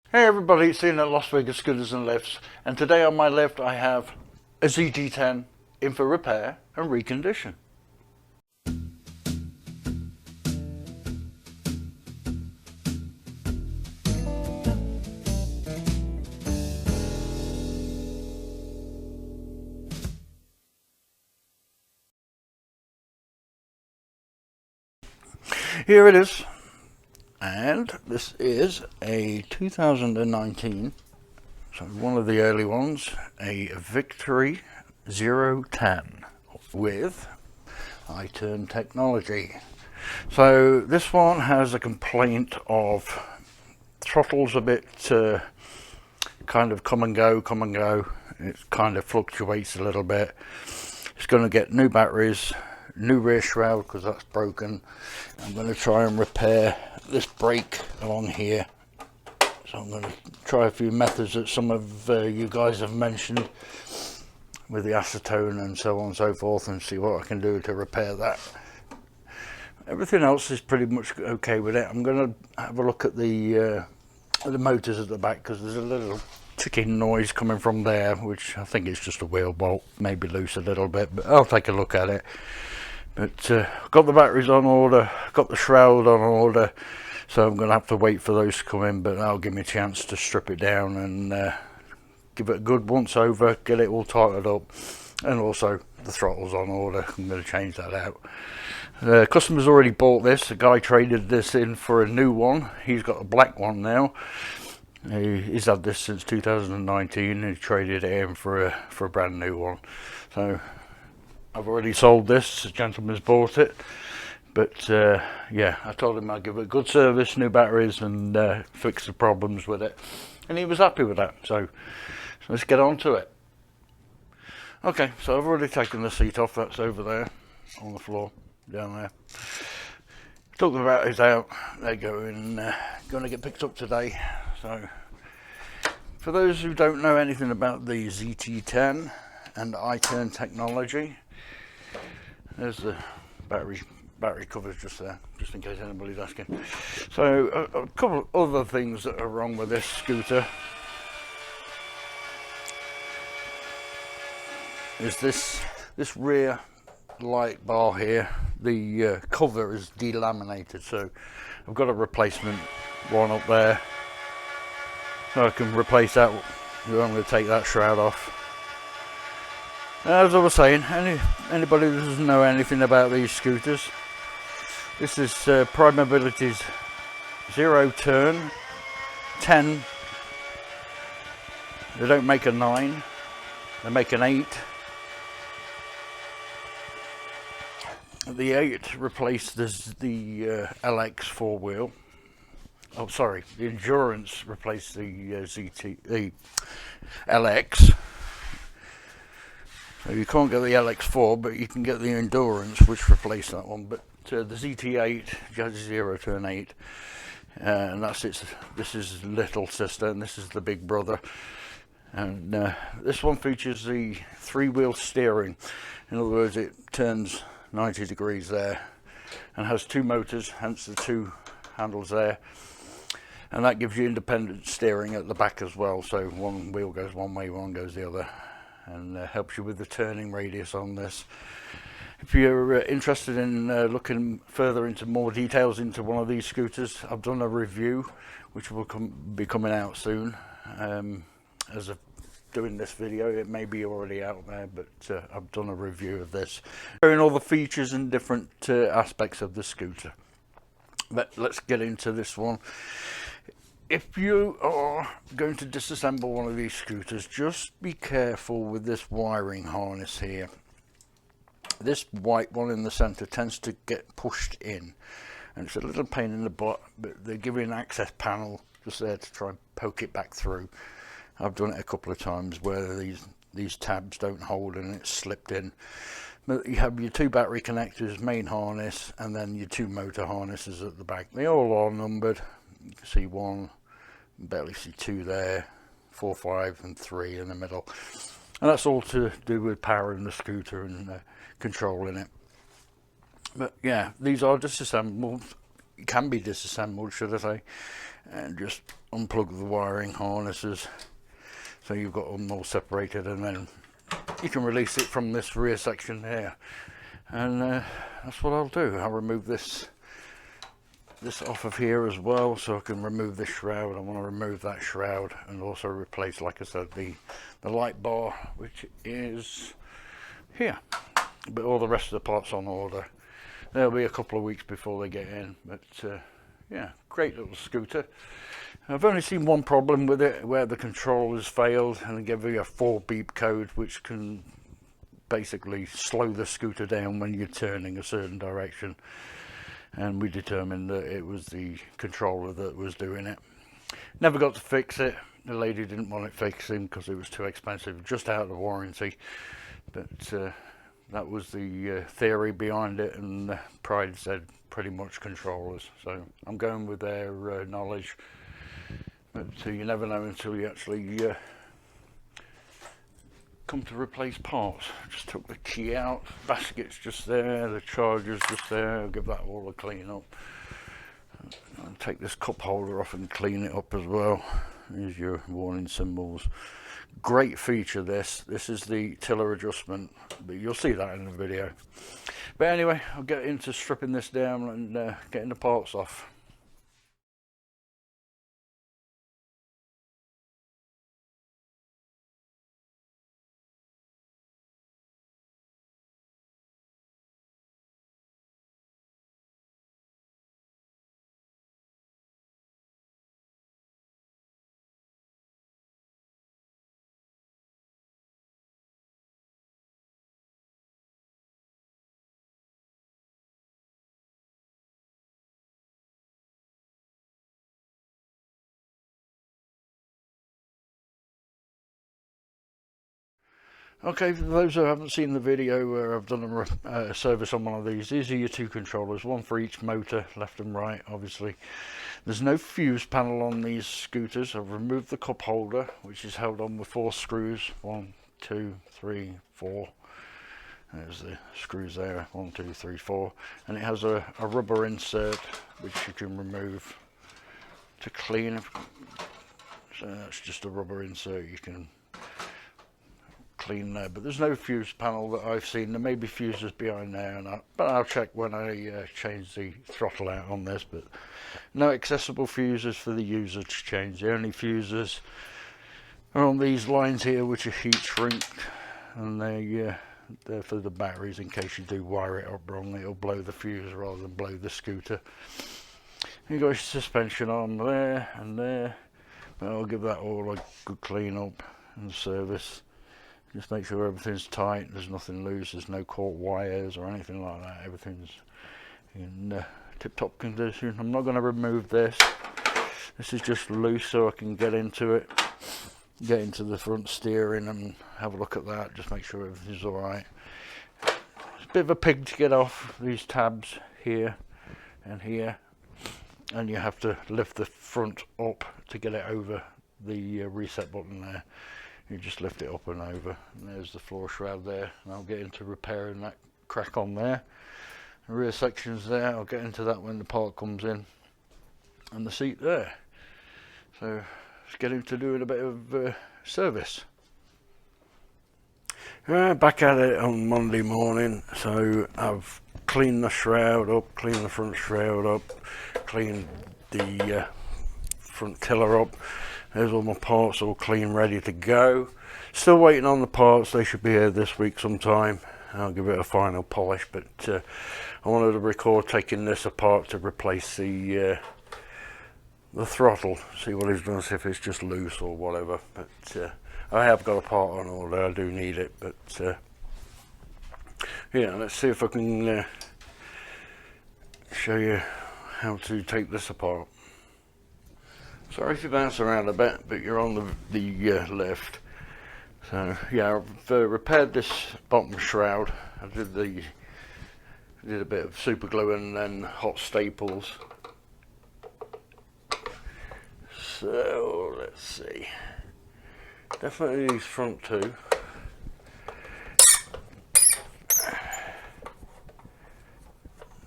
Hey everybody, it's Ian at Las Vegas Scooters and Lifts, and today on my lift I have a ZT10 in for repair and recondition. Here it is, and this is a 2019, so one of the early ones, a Victory 010 with I-turn technology. So this one has a complaint of throttles a bit kind of come and go. It kind of fluctuates a little bit. It's going to get new batteries, new rear shroud because that's broken. I'm going to try and repair this brake along here. So I'm going to try a few methods that some of you guys have mentioned with the acetone and so on and so forth, and see what I can do to repair that. Everything else is pretty much okay with it. I'm going to have a look at the motors at the back because there's a little ticking noise coming from there, which I think it's just a wheel bolt, maybe loose a little bit, but I'll take a look at it. But got the batteries on order, got the shroud on order, so I'm going to have to wait for those to come in, but that'll give me a chance to strip it down and give it a good once over, get it all tightened up, and also the throttle's on order. I'm going to change that out. Customer's already bought this. The guy traded this in for a new one. He's got a black one now. He's had this since 2019 and he traded it in for a brand new one. So I've already sold this. The gentleman's bought it. But yeah, I told him I'd give it a good service, new batteries, and fix the problems with it. And he was happy with that. So let's get on to it. Okay, so I've already taken the seat off. That's over there on the floor. Down there. Took the batteries out. They're going to get picked up today. So, for those who don't know anything about the ZT10 and I-turn technology, there's the battery covers just there, just in case anybody's asking. So, a couple of other things that are wrong with this scooter is this rear light bar here. The cover is delaminated, so I've got a replacement one up there, so I can replace that. I'm going to take that shroud off. As I was saying, anybody who doesn't know anything about these scooters, this is Pride Mobility's 010. They don't make a 9, they make an 8. The 8 replaced the LX 4-wheel. Oh, sorry, the Endurance replaced the LX. So you can't get the LX4, but you can get the Endurance, which replaced that one. But the ZT8, Jazzy 0 to an 8, and that's its. This is little sister, and this is the big brother. And this one features the 3-wheel steering. In other words, it turns 90 degrees there and has 2 motors, hence the 2 handles there, and that gives you independent steering at the back as well, so one wheel goes one way, one goes the other, and helps you with the turning radius on this. If you're interested in looking further into more details into one of these scooters, I've done a review which will be coming out soon. As of doing this video, it may be already out there, but I've done a review of this, showing all the features and different aspects of the scooter. But let's get into this one. If you are going to disassemble one of these scooters, just be careful with this wiring harness here. This white one in the center tends to get pushed in, and it's a little pain in the butt, but they're giving an access panel just there to try and poke it back through. I've done it a couple of times where these tabs don't hold and it's slipped in. But you have your 2 battery connectors, main harness, and then your 2 motor harnesses at the back. They all are numbered. You can see 1, barely see 2 there, 4, 5, and 3 in the middle. And that's all to do with powering the scooter and controlling it. But yeah, these are disassembled can be disassembled, should I say, and just unplug the wiring harnesses so you've got them all separated, and then you can release it from this rear section here. And that's what I'll do. I'll remove this off of here as well, so I can remove this shroud. I want to remove that shroud and also replace, like I said, the light bar, which is here. But all the rest of the parts on order. There'll be a couple of weeks before they get in, but yeah, great little scooter. I've only seen one problem with it, where the controllers failed and they give you a 4 beep code, which can basically slow the scooter down when you're turning a certain direction. And we determined that it was the controller that was doing it. Never got to fix it. The lady didn't want it fixing because it was too expensive, just out of warranty. But that was the theory behind it, and Pride said pretty much controllers. So I'm going with their knowledge. But you never know until you actually come to replace parts. Just took the key out, basket's just there, the charger's just there. I'll give that all a clean up. I'll take this cup holder off and clean it up as well. Here's your warning symbols. Great feature this is the tiller adjustment, but you'll see that in the video. But anyway, I'll get into stripping this down and getting the parts off. Okay, for those who haven't seen the video where I've done a service on one of these are your 2 controllers, one for each motor, left and right, obviously. There's no fuse panel on these scooters. I've removed the cup holder, which is held on with 4 screws. 1, 2, 3, 4. There's the screws there, 1, 2, 3, 4. And it has a rubber insert, which you can remove to clean. So that's just a rubber insert you can clean there, but there's no fuse panel that I've seen. There may be fuses behind there, but I'll check when I change the throttle out on this. But no accessible fuses for the user to change. The only fuses are on these lines here, which are heat shrinked, and they're for the batteries in case you do wire it up wrong. It'll blow the fuse rather than blow the scooter. You got your suspension arm there and there, but I'll give that all a good clean up and service. Just make sure everything's tight, there's nothing loose, there's no caught wires or anything like that. Everything's in tip-top condition. I'm not going to remove this. This is just loose so I can get into it, get into the front steering and have a look at that, just make sure everything's alright. It's a bit of a pig to get off these tabs here and here, and you have to lift the front up to get it over the reset button there. You just lift it up and over, and there's the floor shroud there, and I'll get into repairing that crack on there. The rear section's there, I'll get into that when the part comes in, and the seat there. So let's get into doing a bit of service. Back at it on Monday morning. So I've cleaned the shroud up, cleaned the front shroud up, cleaned the front tiller up. There's all my parts all clean, ready to go. Still waiting on the parts. They should be here this week sometime. I'll give it a final polish, but I wanted to record taking this apart to replace the throttle, see what it's done, see if it's just loose or whatever. But I have got a part on order, I do need it, but yeah, let's see if I can show you how to take this apart. Sorry if you bounce around a bit, but you're on the lift. So yeah, I've repaired this bottom shroud. I did a bit of super glue and then hot staples. So let's see. Definitely these front 2.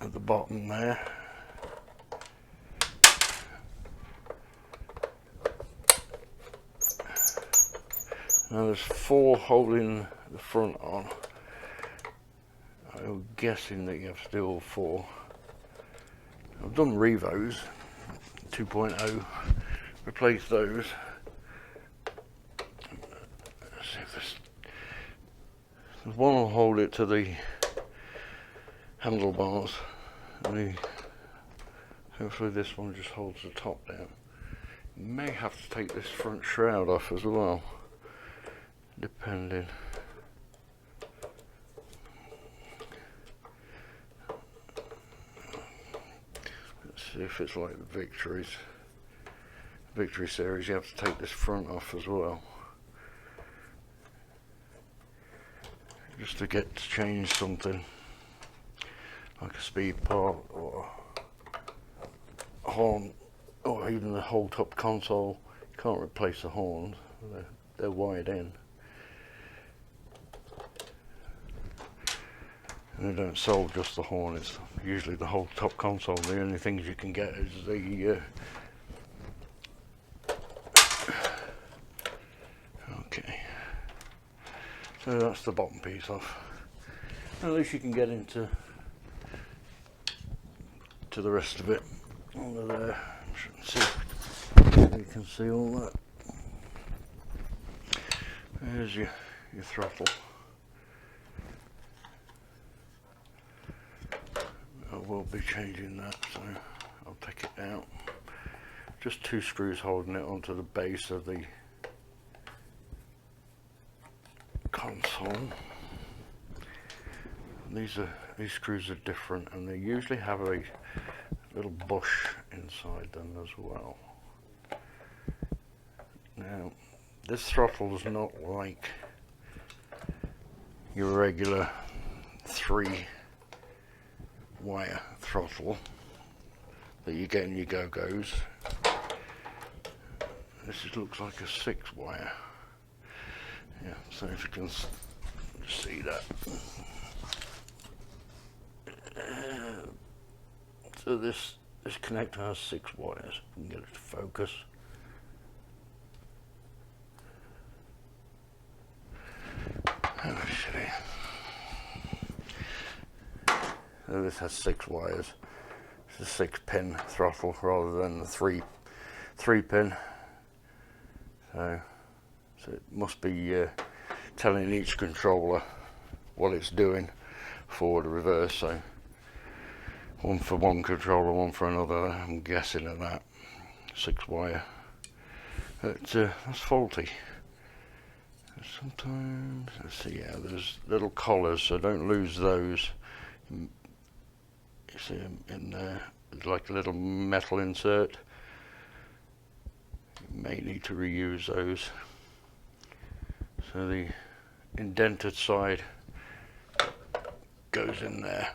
At the bottom there. Now there's 4 holding the front on. I'm guessing that you have to do all 4. I've done Revos 2.0, replace those. Let's see if there's one will hold it to the handlebars, and hopefully this one just holds the top down. You may have to take this front shroud off as well, depending. Let's see if it's like the Victory series, you have to take this front off as well, just to get to change something like a speed part or a horn, or even the whole top console. You can't replace the horns, they're wired in, and they don't sell just the horn, it's usually the whole top console. The only things you can get is the okay, so that's the bottom piece off. At least you can get into the rest of it under there. See, you can see all that. There's your throttle. I will be changing that, so I'll take it out. Just 2 screws holding it onto the base of the console. These screws are different, and they usually have a little bush inside them as well. Now, this throttle is not like your regular 3-wire throttle that you get in your Go-Go's. This looks like a 6-wire. Yeah, so if you can see that. So this connector has 6 wires. You can get it to focus. So this has 6 wires. It's a 6-pin throttle rather than the 3-pin. So it must be telling each controller what it's doing, forward or reverse. So one for one controller, one for another. I'm guessing at that 6-wire. But that's faulty. Sometimes, let's see, yeah, there's little collars, so don't lose those. You see them in there, there's like a little metal insert. You may need to reuse those. So the indented side goes in there.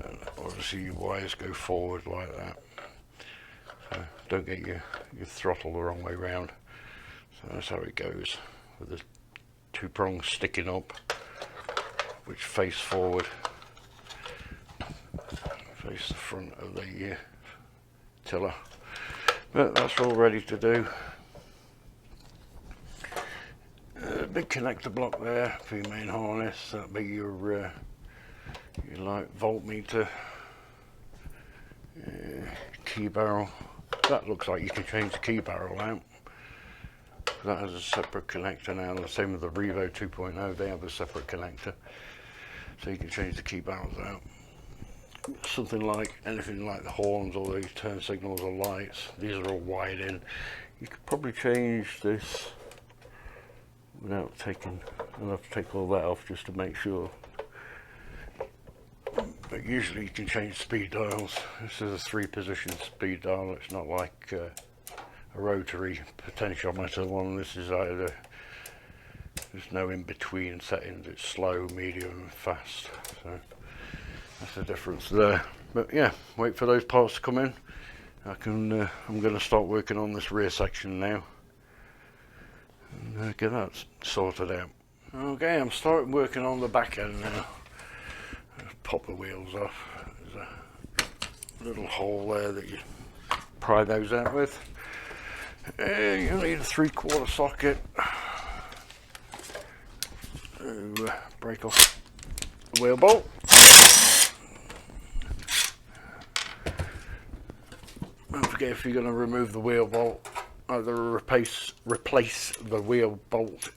And obviously your wires go forward like that. So don't get your throttle the wrong way round. So that's how it goes, with the 2 prongs sticking up, which face forward, face the front of the tiller. But that's all ready to do. Big connector block there for your main harness. That'll be your like voltmeter, key barrel. That looks like you can change the key barrel out. That has a separate connector now. The same with the Revo 2.0, they have a separate connector, so you can change the key barrels out. Something like anything like the horns or the turn signals or lights, these are all wired in. You could probably change this without taking, I'll have to take all that off just to make sure. But usually you can change speed dials. This is a 3-position speed dial. It's not like a rotary potentiometer one. This is either, there's no in between settings. It's slow, medium and fast. So that's the difference there. But yeah, wait for those parts to come in. I'm going to start working on this rear section now and get that sorted out. Okay, I'm starting working on the back end now. Just pop the wheels off. There's a little hole there that you pry those out with. And you'll need a 3/4 socket to break off the wheel bolt. Don't forget, if you're going to remove the wheel bolt, either replace the wheel bolt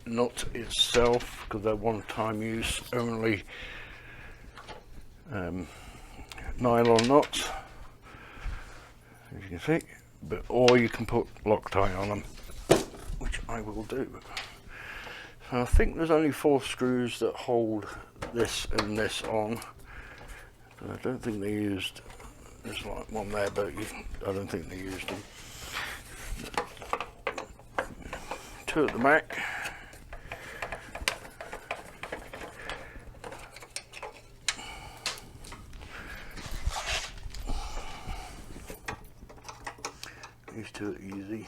nut itself, because they're one-time use only nylon nuts, as you can see, or you can put Loctite on them, which I will do. So I think there's only 4 screws that hold this and this on. I don't think they used, there's like one there, but I don't think they used them. 2 at the back. These 2 are easy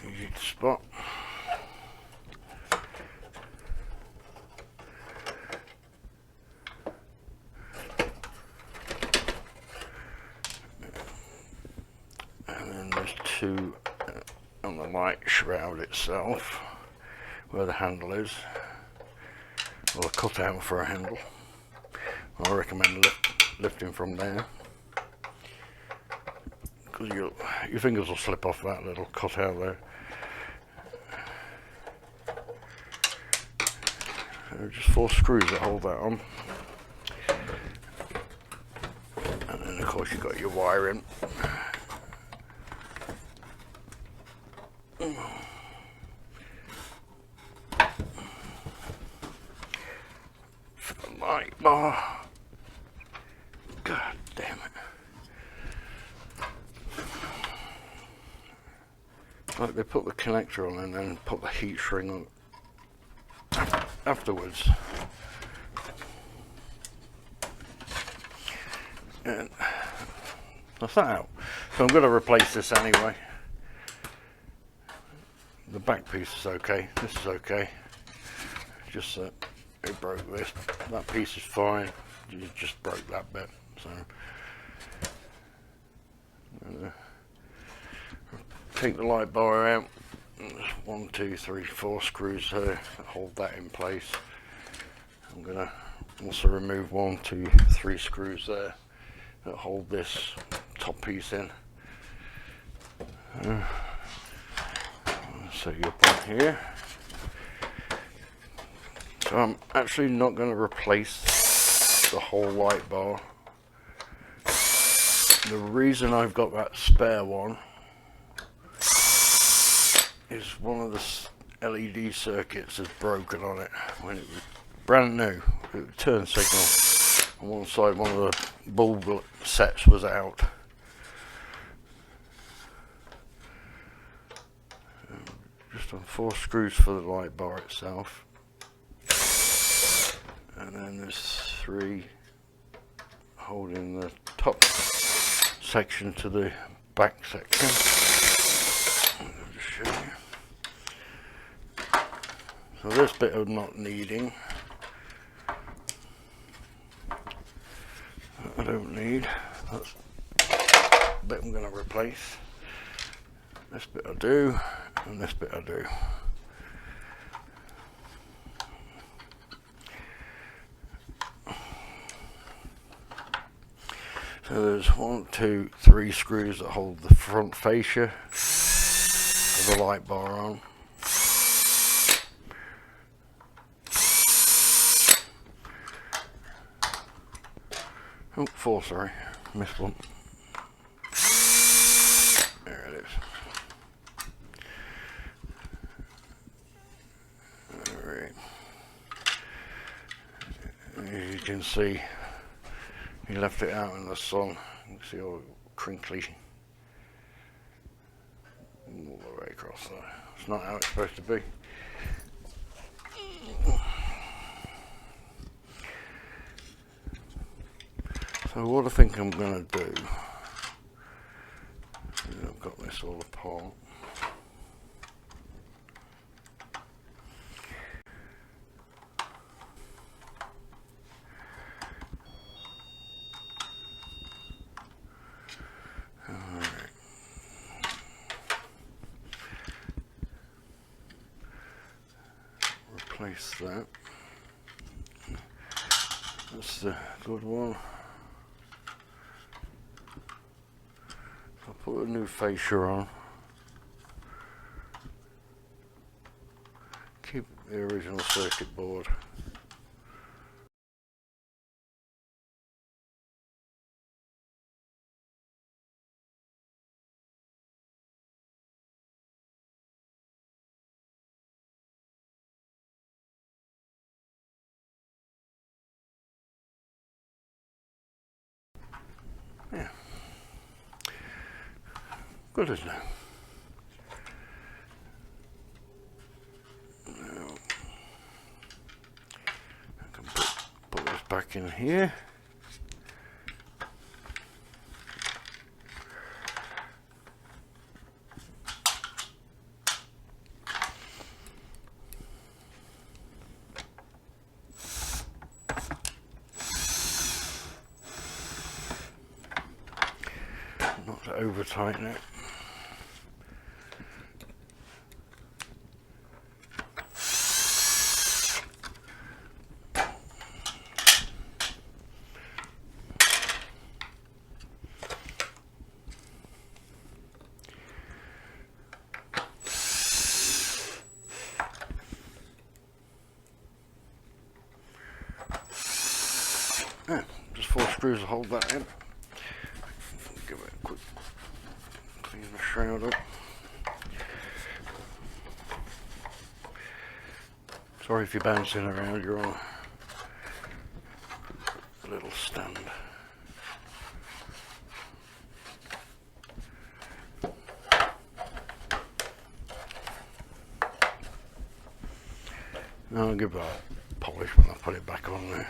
to spot. And then there's 2 on the light shroud itself, where the handle is, or a cutout for a handle. I recommend lifting from there, because your fingers will slip off that little cutout there. So just 4 screws that hold that on, and then of course you've got your wiring. For the light bar. God damn it. Like, they put the connector on and then put the heat shrink on afterwards. And that's that out. So I'm going to replace this anyway. The back piece is okay. This is okay. Just that it broke this. That piece is fine. You just broke that bit. So take the light bar out. There's 1, 2, 3, 4 screws there that hold that in place. I'm gonna also remove 1, 2, 3 screws there that hold this top piece in. Set you up on here. So I'm actually not going to replace the whole light bar. The reason I've got that spare one is one of the LED circuits is broken on it when it was brand new. It turned signal on one side, one of the bulb sets was out. Just on 4 screws for the light bar itself, and then there's 3 holding the top section to the back section. I'll just show you. So this bit I'm not needing. I don't need. That's the bit I'm going to replace. This bit I do, and this bit I do. So there's 1, 2, 3 screws that hold the front fascia of the light bar on. Oh, 4, sorry, missed one. There it is. As you can see, he left it out in the sun. You can see all crinkly all the way across there. It's not how it's supposed to be. So what I think I'm going to do, I've got this all apart. replace that. That's the good one. I'll put a new fascia on. Keep the original circuit board. Yeah. Good, isn't it? Now, I can put this back in here. Not to over tighten it. Yeah, just 4 screws to hold that in. Give it a quick clean the shroud up. Sorry if you're bouncing around, you're on a little stand. I'll give that a polish when I put it back on there.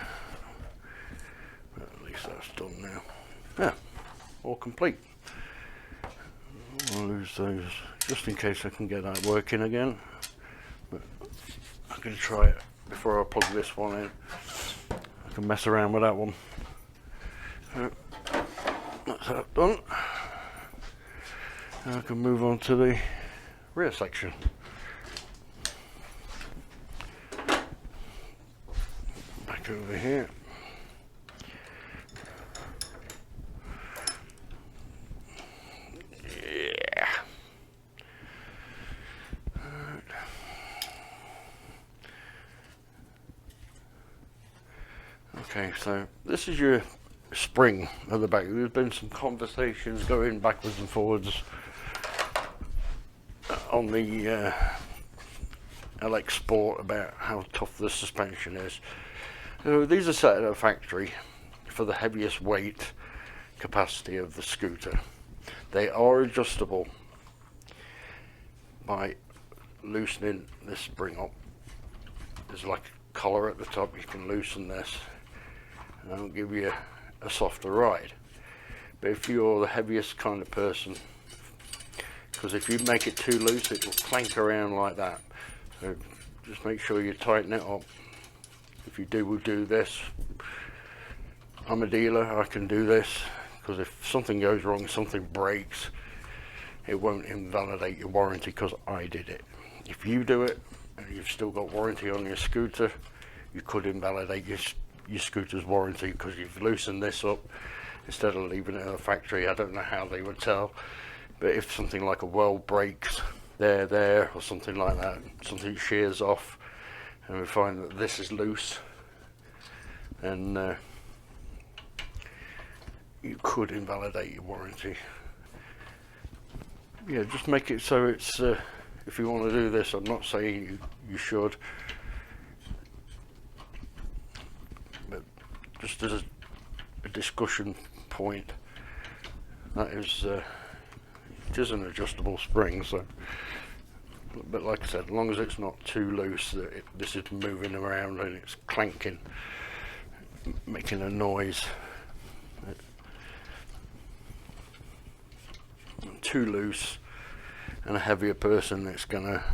But at least that's done now. Yeah, all complete. I'll lose those just in case I can get that working again. But I'm going to try it before I plug this one in. I can mess around with that one. So, that's that done. Now I can move on to the rear section. Back over here. Yeah. Right. Okay, so this is your spring at the back. There's been some conversations going backwards and forwards on the LX Sport about how tough the suspension is. So these are set at a factory for the heaviest weight capacity of the scooter. They are adjustable by loosening this spring up. There's like a collar at the top, you can loosen this and that'll give you a softer ride. But if you're the heaviest kind of person, because if you make it too loose it will clank around like that. So just make sure you tighten it up. If you do this, I'm a dealer, I can do this, because if something goes wrong, something breaks, it won't invalidate your warranty because I did it. If you do it and you've still got warranty on your scooter, you could invalidate your scooter's warranty because you've loosened this up instead of leaving it at a factory. I don't know how they would tell, but if something like a weld breaks there or something like that, something shears off and we find that this is loose, then you could invalidate your warranty. Yeah, just make it so it's if you want to do this, I'm not saying you should, but just as a discussion point, that is it is an adjustable spring, so, but like I said, as long as it's not too loose that this is moving around and it's clanking, making a noise. Too loose and a heavier person, it's gonna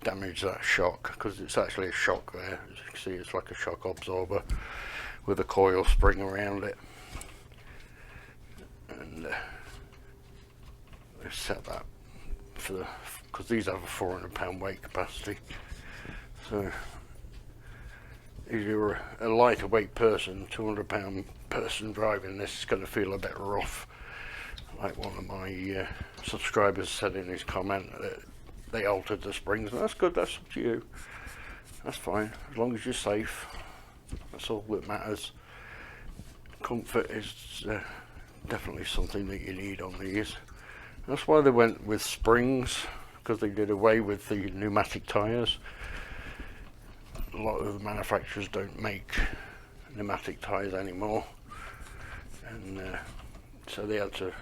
damage that shock, because it's actually a shock there. As you can see, it's like a shock absorber with a coil spring around it, and they've set that for the, because these have a 400 pound weight capacity, So if you're a lighter weight person, 200-pound person driving this, is going to feel a bit rough. Like one of my subscribers said in his comment that they altered the springs, and that's good, that's up to you. That's fine, as long as you're safe. That's all that matters. Comfort is definitely something that you need on these. That's why they went with springs, because they did away with the pneumatic tyres. A lot of the manufacturers don't make pneumatic tyres anymore, and so they had to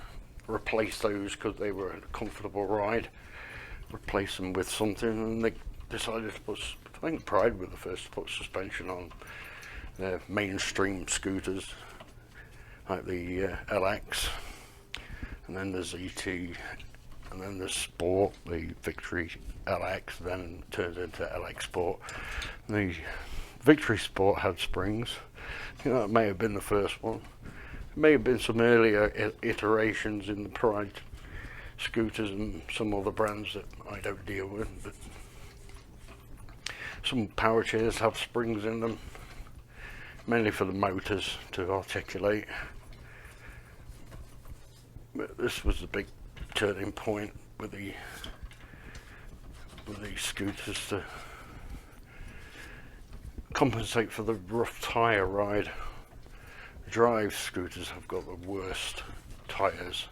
replace those because they were a comfortable ride. Replace them with something, and they decided to put, I think Pride were the first to put suspension on their mainstream scooters, like the LX, and then the ZT, and then the Sport, the Victory LX, then turned into LX Sport. The Victory Sport had springs. I think that may have been the first one. There may have been some earlier iterations in the Pride scooters and some other brands that I don't deal with, but some power chairs have springs in them, mainly for the motors to articulate. But this was the big turning point with these scooters to compensate for the rough tyre ride. Drive scooters have got the worst tyres,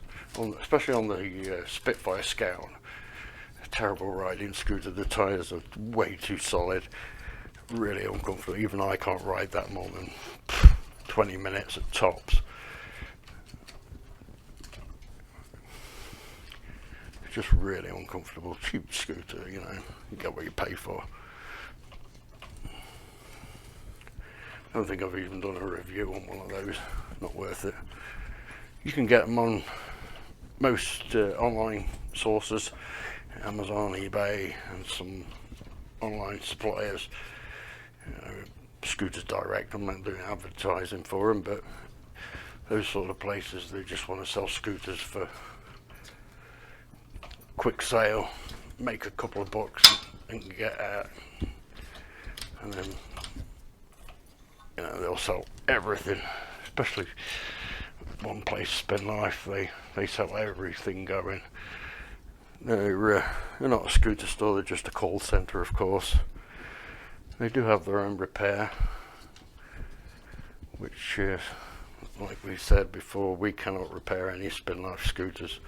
especially on the Spitfire Scout. A terrible riding scooter. The tyres are way too solid, really uncomfortable. Even I can't ride that more than 20 minutes at tops. It's just really uncomfortable. Cheap scooter, you know, you get what you pay for. I don't think I've even done a review on one of those. Not worth it. You can get them on most online sources, Amazon, eBay, and some online suppliers. You know, Scooters Direct, I'm not doing advertising for them, but those sort of places, they just want to sell scooters for quick sale, make a couple of bucks and get out. And then, you know, they'll sell everything, especially one place, Spin Life, they sell everything going. They're not a scooter store, they're just a call centre, of course. They do have their own repair, which, like we said before, we cannot repair any Spin Life scooters.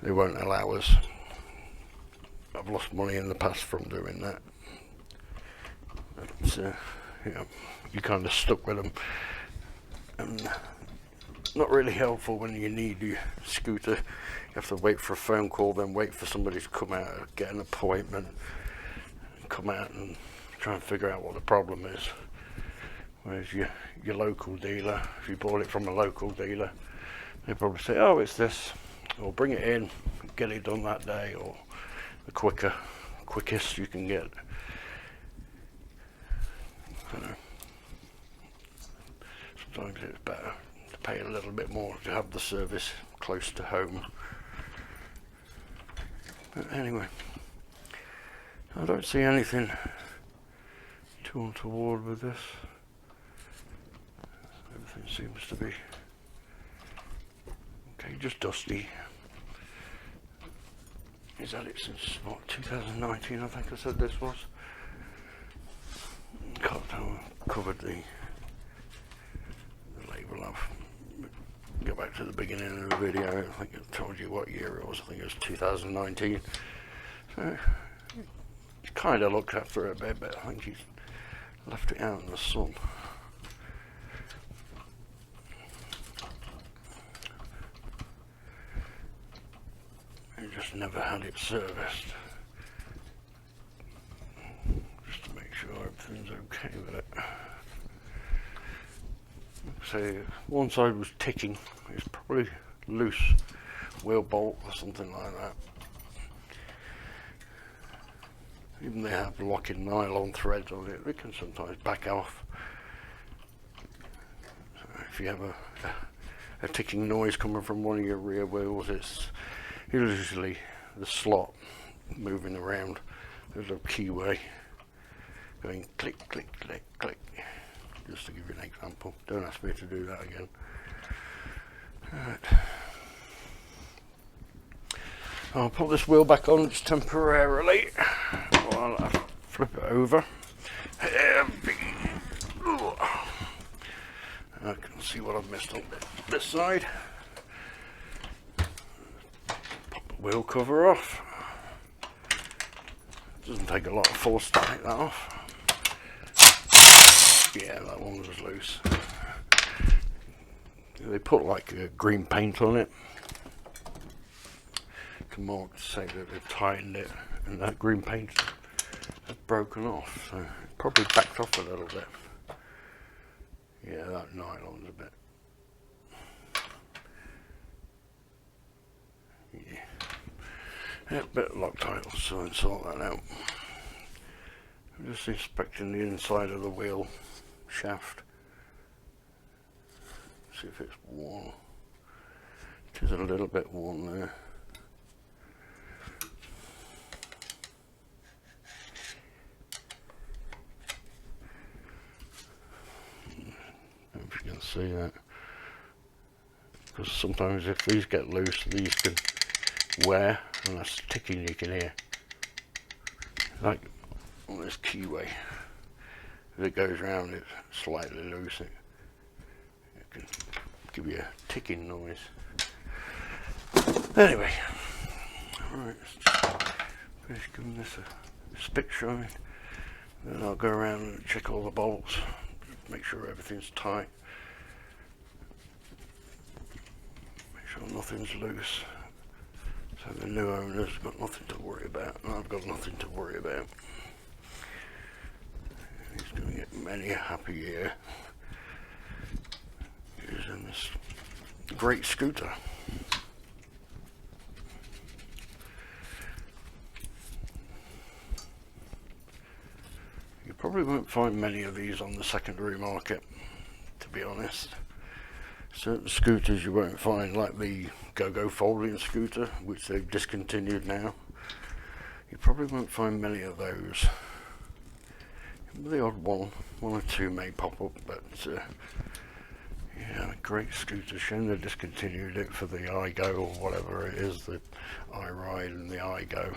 They won't allow us. I've lost money in the past from doing that. But, you know, you're kind of stuck with them. And not really helpful when you need your scooter. You have to wait for a phone call, then wait for somebody to come out, get an appointment, come out and try and figure out what the problem is. Whereas your local dealer, if you bought it from a local dealer, they probably say, oh, it's this, or bring it in, get it done that day, or the quickest you can get. You know, sometimes it's better to pay a little bit more to have the service close to home. But anyway, I don't see anything too untoward with this. Everything seems to be okay, just dusty. He's had it since, what, 2019 I think I said this was. Covered the label off. Go back to the beginning of the video, I think I told you what year it was, I think it was 2019. So, he's kind of looked after it a bit, but I think he's left it out in the sun. He just never had it serviced. Just to make sure everything's okay with it. So one side was ticking, it's probably loose wheel bolt or something like that. Even they have locking nylon threads on it, they can sometimes back off. So if you have a ticking noise coming from one of your rear wheels, it's usually the slot moving around. There's a keyway. going click, click, click, click, just to give you an example. Don't ask me to do that again. Alright. I'll put this wheel back on just temporarily while I flip it over. I can see what I've missed on this side. Pop the wheel cover off. Doesn't take a lot of force to take that off. Yeah, that one was loose. They put like green paint on it to mark to say that they've tightened it, and that green paint has broken off, so it probably backed off a little bit. Yeah, that nylon's a bit. Yeah, a bit of Loctite, so I'll sort that out. I'm just inspecting the inside of the wheel shaft. See if it's worn. It is a little bit worn there. I don't know if you can see that. Because sometimes if these get loose, these can wear, and that's ticking you can hear. Like on this keyway, if it goes round, it's slightly loose. It can give you a ticking noise. Anyway, alright, let's finish giving this a spit shine. Then I'll go around and check all the bolts, make sure everything's tight, make sure nothing's loose. So the new owner's got nothing to worry about, and I've got nothing to worry about. He's going to get many a happy year using this great scooter. You probably won't find many of these on the secondary market, to be honest. Certain scooters you won't find, like the Go-Go folding scooter, which they've discontinued now. You probably won't find many of those. The odd one or two may pop up, but yeah, great scooter. Shame they discontinued it for the iGo or whatever it is, the iRide and the iGo.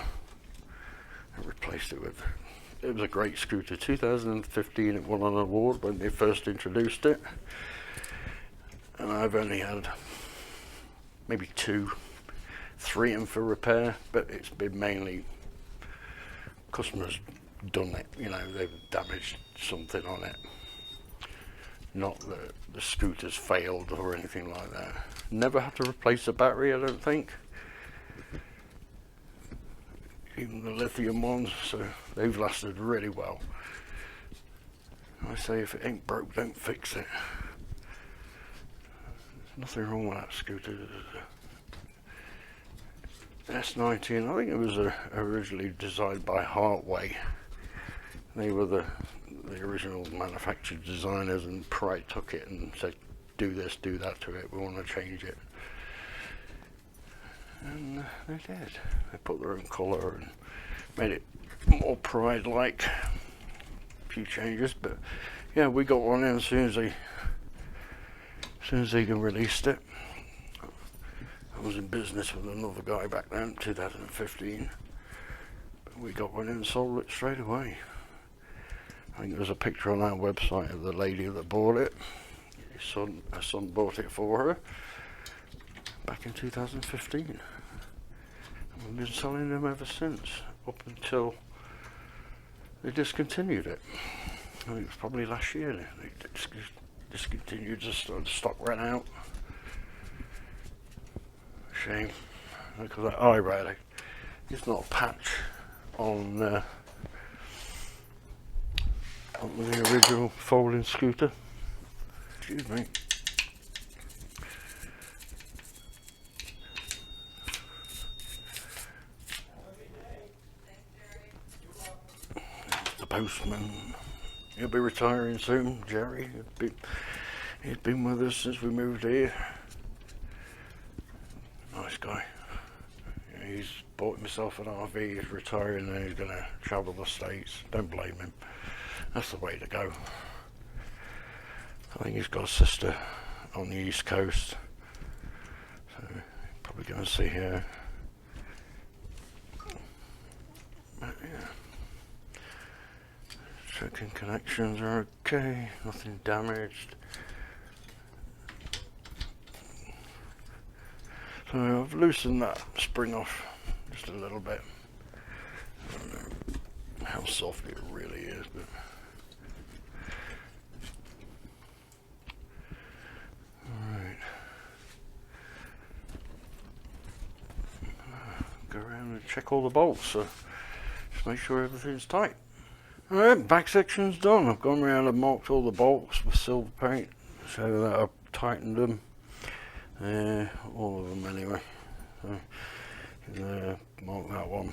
I replaced it with. It was a great scooter. 2015 it won an award when they first introduced it, and I've only had maybe 2, 3 in for repair, but it's been mainly customers done it, you know, they've damaged something on it, not that the scooter's failed or anything like that. Never had to replace the battery, I don't think, even the lithium ones, so they've lasted really well. I say if it ain't broke, don't fix it. There's nothing wrong with that scooter. S19, I think it was originally designed by Hartway. They were the original manufacturer designers, and Pride took it and said, do this, do that to it, we want to change it. And they did. They put their own colour and made it more Pride-like. A few changes, but yeah, we got one in as soon as they released it. I was in business with another guy back then, 2015. But we got one in and sold it straight away. I think there's a picture on our website of the lady that bought it. Her son bought it for her back in 2015. And we've been selling them ever since, up until they discontinued it. I think it was probably last year they discontinued, just the stock ran out. Shame, because that iRide, it's not a patch on the original folding scooter. Excuse me. The postman. He'll be retiring soon, Jerry. He's been with us since we moved here. Nice guy. He's bought himself an RV, he's retiring, and he's going to travel the States. Don't blame him. That's the way to go. I think he's got a sister on the East Coast, so you're probably going to see here. But yeah, checking connections are okay, nothing damaged. So I've loosened that spring off just a little bit. I don't know how soft it really is, but alright. Go around and check all the bolts, so just make sure everything's tight. Alright, back section's done. I've gone around and marked all the bolts with silver paint so that I've tightened them. All of them anyway. So, mark that one.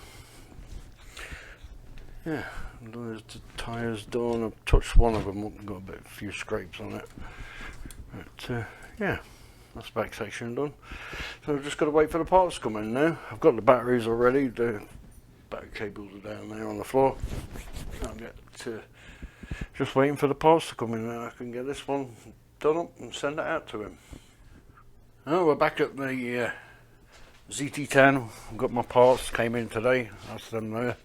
Yeah, there's the tyres done. I've touched one of them, got a few scrapes on it. But yeah, that's the back section done. So I've just got to wait for the parts to come in now. I've got the batteries already. The battery cables are down there on the floor. I'll get to just waiting for the parts to come in, and I can get this one done up and send it out to him. Oh, we're back at the ZT10. I've got my parts, came in today, that's them there.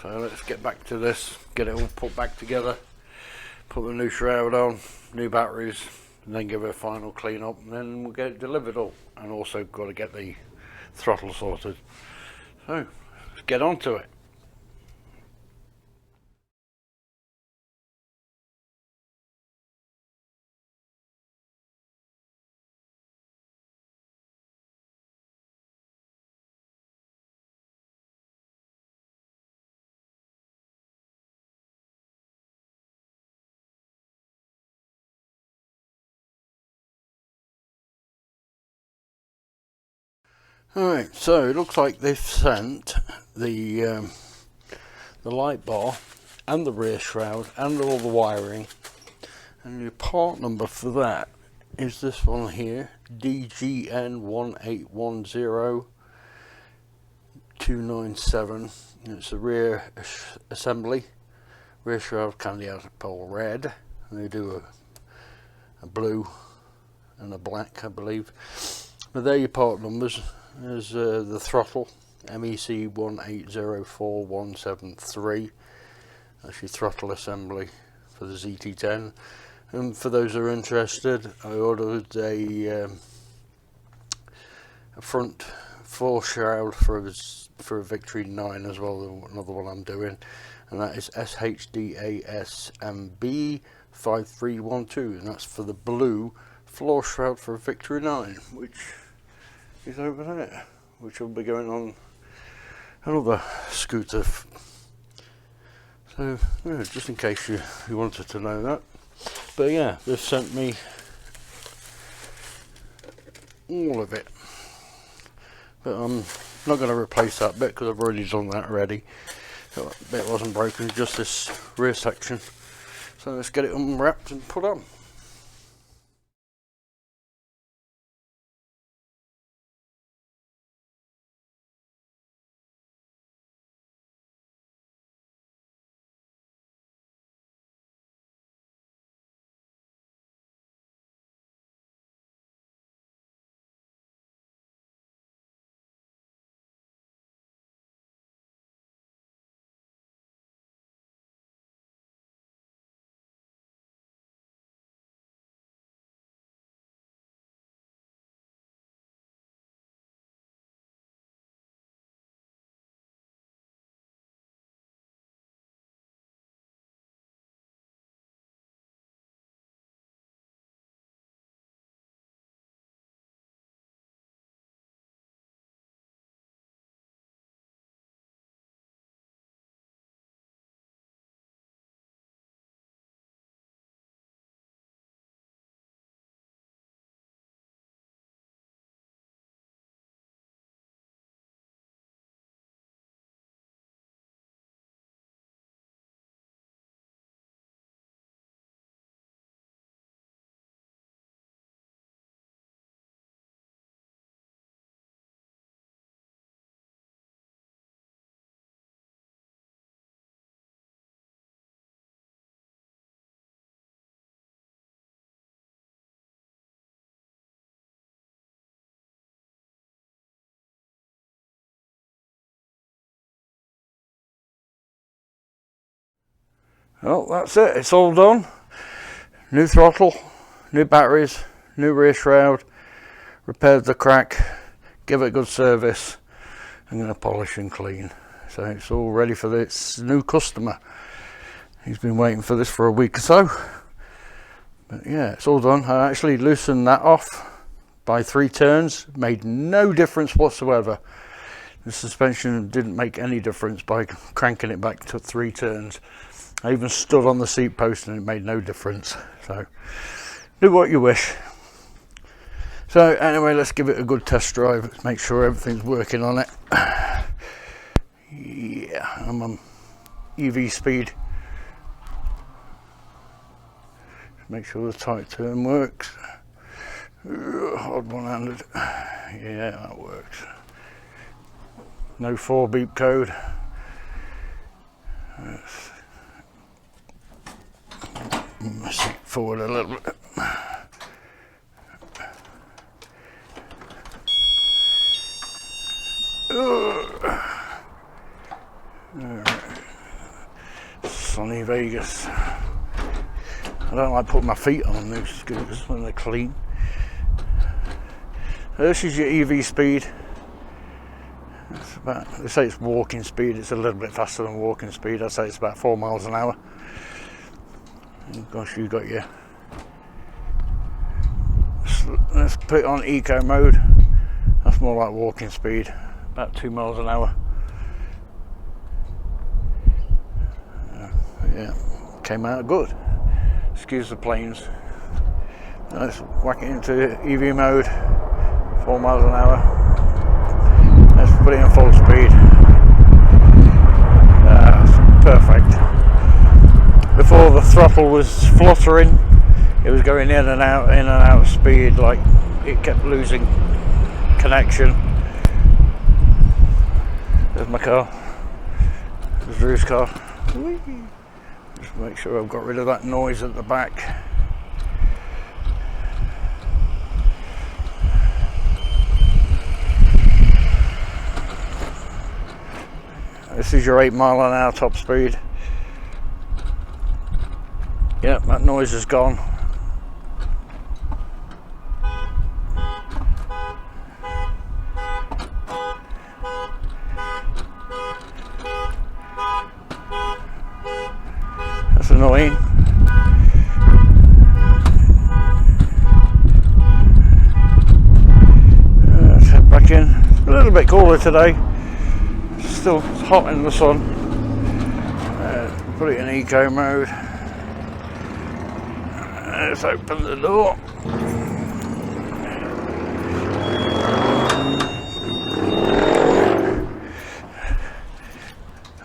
So let's get back to this, get it all put back together, put the new shroud on, new batteries, and then give it a final clean up, and then we'll get it delivered all. And also got to get the throttle sorted. So let's get on to it. Alright, so it looks like they've sent the light bar and the rear shroud and all the wiring, and the part number for that is this one here, DGN1810297. It's a rear assembly, rear shroud candy apple red, and they do a blue and a black, I believe. But there are your part numbers. There's the throttle, MEC1804173. That's your throttle assembly for the ZT10. And for those who are interested, I ordered a front floor shroud for a Victory 9 as well, another one I'm doing, and that is SHDASMB5312, and that's for the blue floor shroud for a Victory 9, which is over there, which will be going on another scooter. So yeah, just in case you wanted to know that. But yeah, they've sent me all of it, but I'm not going to replace that bit because I've already done that already. So that bit wasn't broken, just this rear section. So let's get it unwrapped and put on. Well, that's it, it's all done. New throttle, new batteries, new rear shroud, repaired the crack, give it a good service. I'm going to polish and clean. So it's all ready for this new customer. He's been waiting for this for a week or so. But yeah, it's all done. I actually loosened that off by 3 turns. Made no difference whatsoever. The suspension didn't make any difference by cranking it back to 3 turns. I even stood on the seat post and it made no difference. So do what you wish. So anyway, let's give it a good test drive. Let's make sure everything's working on it. Yeah, I'm on EV speed. Make sure the tight turn works. Hold one-handed. Yeah, that works. No 4 beep code. Let's see, forward a little bit. Sunny Vegas. I don't like putting my feet on these scooters when they're clean. This is your EV speed. It's about, they say it's walking speed, it's a little bit faster than walking speed. I'd say it's about 4 miles an hour. And gosh, you got your... Let's put it on eco mode. That's more like walking speed, about 2 miles an hour. Yeah, came out good. Excuse the planes. Let's whack it into EV mode, 4 miles an hour. Let's put it in full speed. Perfect. Before the throttle was fluttering, it was going in and out of speed, like it kept losing connection. There's my car. There's Drew's car. Whee! Just make sure I've got rid of that noise at the back. This is your 8 mile an hour top speed. Yep, that noise is gone. That's annoying. Let's head back in. It's a little bit cooler today. Still hot in the sun. Put it in eco mode. Let's open the door.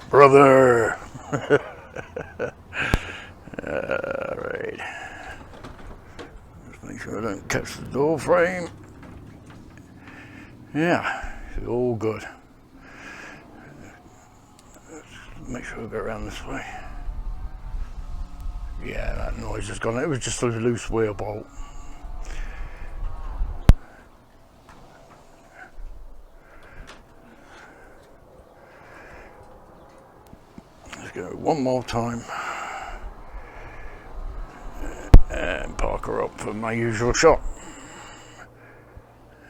Brother. Alright. Just make sure I don't catch the door frame. Yeah, it's all good. Make sure I go around this way. Yeah, that noise is gone. It was just a loose wheel bolt. Let's go one more time and park her up for my usual shot.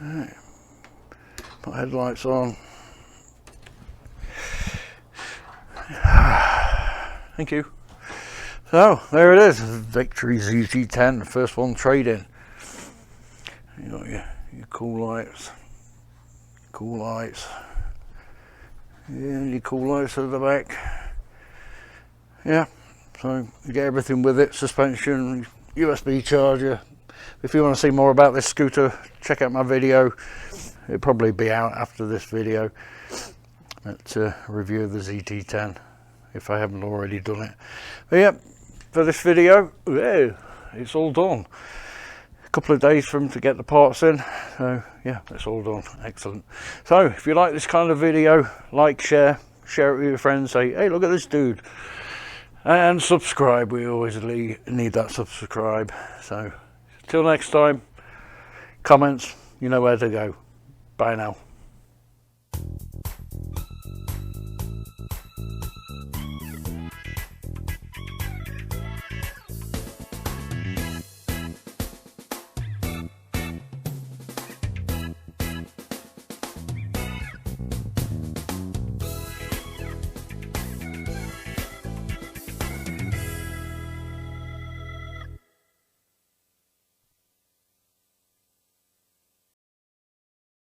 Right. Put headlights on. Thank you. So there it is, Victory ZT10, the first one trade-in. You got your cool lights, yeah, your cool lights at the back. Yeah, so you get everything with it: suspension, USB charger. If you want to see more about this scooter, check out my video. It'll probably be out after this video. But review of the ZT10, if I haven't already done it. But yeah, for this video, yeah, it's all done. A couple of days for them to get the parts in. So yeah, it's all done. Excellent. So if you like this kind of video, like, share it with your friends. Say, hey, look at this dude. And subscribe. We always need that subscribe. So till next time, comments, you know where to go. Bye now.